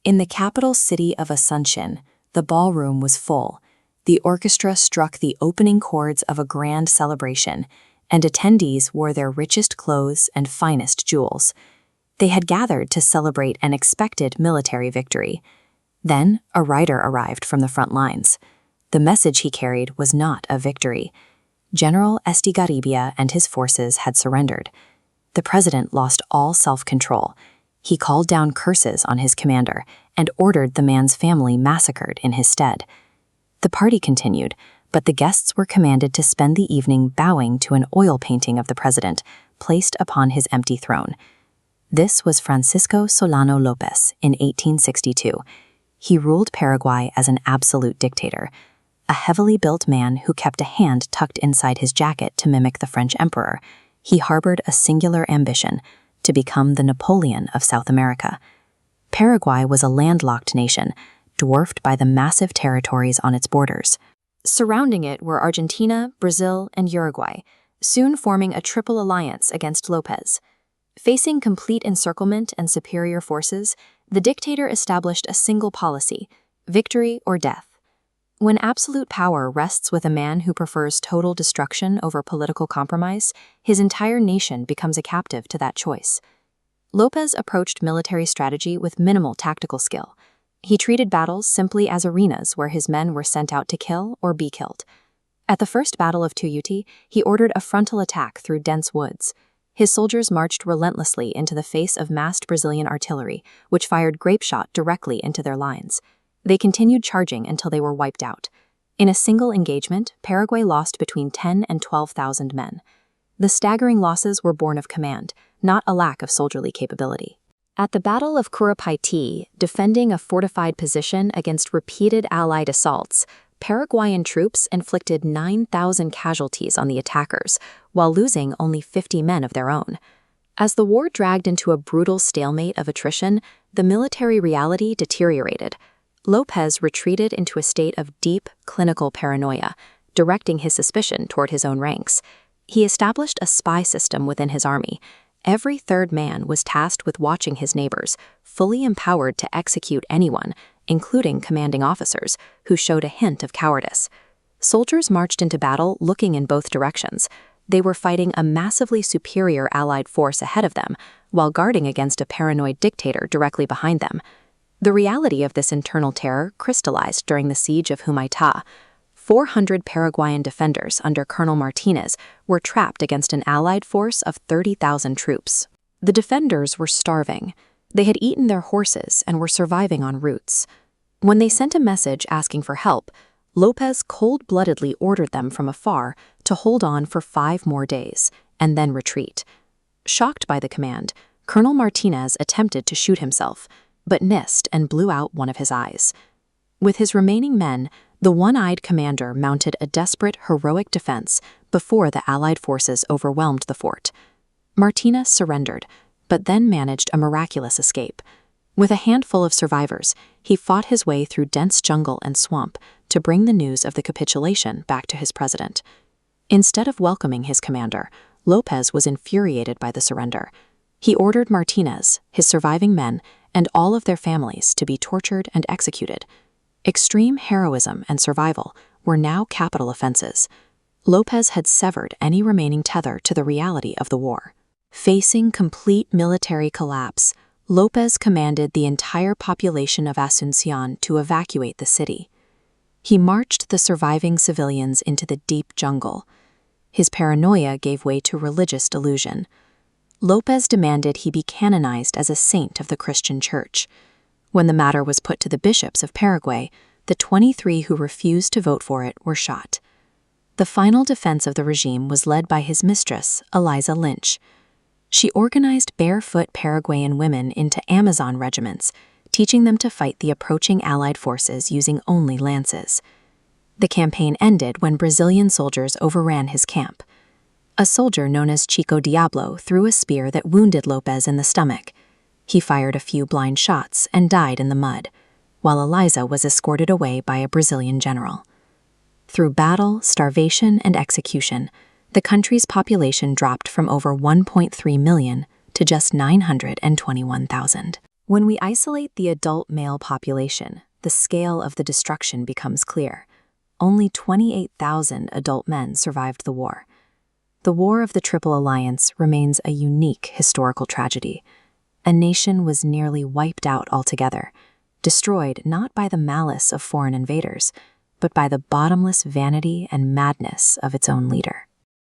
In the capital city of Asuncion, the ballroom was full. The orchestra struck the opening chords of a grand celebration, and attendees wore their richest clothes and finest jewels. They had gathered to celebrate an expected military victory. Then, a rider arrived from the front lines. The message he carried was not a victory. General Estigarribia and his forces had surrendered. The president lost all self-control. He called down curses on his commander and ordered the man's family massacred in his stead. The party continued, but the guests were commanded to spend the evening bowing to an oil painting of the president placed upon his empty throne. This was Francisco Solano López in 1862. He ruled Paraguay as an absolute dictator, a heavily built man who kept a hand tucked inside his jacket to mimic the French emperor. He harbored a singular ambition: to become the Napoleon of South America. Paraguay was a landlocked nation, dwarfed by the massive territories on its borders. Surrounding it were Argentina, Brazil, and Uruguay, soon forming a triple alliance against López. Facing complete encirclement and superior forces, the dictator established a single policy: victory or death. When absolute power rests with a man who prefers total destruction over political compromise, his entire nation becomes a captive to that choice. López approached military strategy with minimal tactical skill. He treated battles simply as arenas where his men were sent out to kill or be killed. At the First Battle of Tuyuti, he ordered a frontal attack through dense woods. His soldiers marched relentlessly into the face of massed Brazilian artillery, which fired grape shot directly into their lines. They continued charging until they were wiped out. In a single engagement, Paraguay lost between 10 and 12,000 men. The staggering losses were born of command, not a lack of soldierly capability. At the Battle of Curupaytí, defending a fortified position against repeated Allied assaults, Paraguayan troops inflicted 9,000 casualties on the attackers, while losing only 50 men of their own. As the war dragged into a brutal stalemate of attrition, the military reality deteriorated. López retreated into a state of deep, clinical paranoia, directing his suspicion toward his own ranks. He established a spy system within his army. Every third man was tasked with watching his neighbors, fully empowered to execute anyone, including commanding officers, who showed a hint of cowardice. Soldiers marched into battle looking in both directions. They were fighting a massively superior Allied force ahead of them, while guarding against a paranoid dictator directly behind them. The reality of this internal terror crystallized during the siege of Humaitá. 400 Paraguayan defenders under Colonel Martinez were trapped against an Allied force of 30,000 troops. The defenders were starving. They had eaten their horses and were surviving on roots. When they sent a message asking for help, López cold-bloodedly ordered them from afar to hold on for 5 more days and then retreat. Shocked by the command, Colonel Martinez attempted to shoot himself, but missed and blew out one of his eyes. With his remaining men, the one-eyed commander mounted a desperate, heroic defense before the Allied forces overwhelmed the fort. Martinez surrendered, but then managed a miraculous escape. With a handful of survivors, he fought his way through dense jungle and swamp to bring the news of the capitulation back to his president. Instead of welcoming his commander, López was infuriated by the surrender. He ordered Martinez, his surviving men, and all of their families to be tortured and executed. Extreme heroism and survival were now capital offenses. López had severed any remaining tether to the reality of the war. Facing complete military collapse, López commanded the entire population of Asuncion to evacuate the city. He marched the surviving civilians into the deep jungle. His paranoia gave way to religious delusion. López demanded he be canonized as a saint of the Christian Church. When the matter was put to the bishops of Paraguay, the 23 who refused to vote for it were shot. The final defense of the regime was led by his mistress, Eliza Lynch. She organized barefoot Paraguayan women into Amazon regiments, teaching them to fight the approaching Allied forces using only lances. The campaign ended when Brazilian soldiers overran his camp. A soldier known as Chico Diablo threw a spear that wounded López in the stomach. He fired a few blind shots and died in the mud, while Eliza was escorted away by a Brazilian general. Through battle, starvation, and execution, the country's population dropped from over 1.3 million to just 921,000. When we isolate the adult male population, the scale of the destruction becomes clear. Only 28,000 adult men survived the war. The War of the Triple Alliance remains a unique historical tragedy. A nation was nearly wiped out altogether, destroyed not by the malice of foreign invaders, but by the bottomless vanity and madness of its own leader.